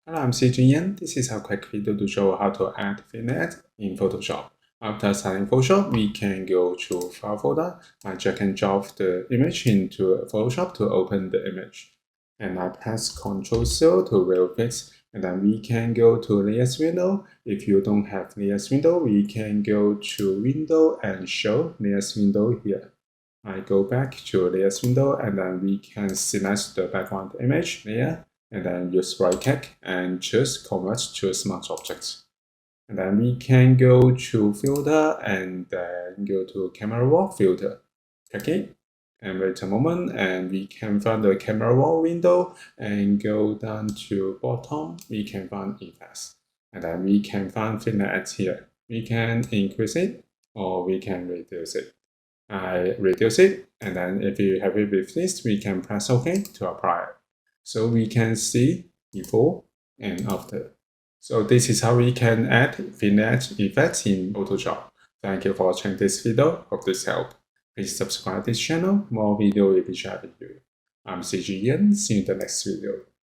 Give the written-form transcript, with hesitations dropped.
Hello, I'm CGN. This is a quick video to show how to add vignette in Photoshop. After starting Photoshop, we can go to File folder and drag and drop the image into Photoshop to open the image. And I press Ctrl+0 to real fix, and then we can go to Layers window. If you don't have Layers window, we can go to Window and Show Layers window here. I go back to Layers window, and then we can select the background image layer, and then use right click and choose Convert to Smart Object. And then we can go to Filter and then go to Camera Raw Filter. Click it and wait a moment, and we can find the Camera Raw window and go down to bottom. We can find Effects, and then we can find Vignette here. We can increase it or we can reduce it. I reduce it, and then if you're happy with this, we can press OK to apply it. So we can see before and after. So this is how we can add vignette effects in Photoshop. Thank you for watching this video. Hope this helped. Please subscribe this channel. More video will be shared with you. I'm CG Ian. See you in the next video.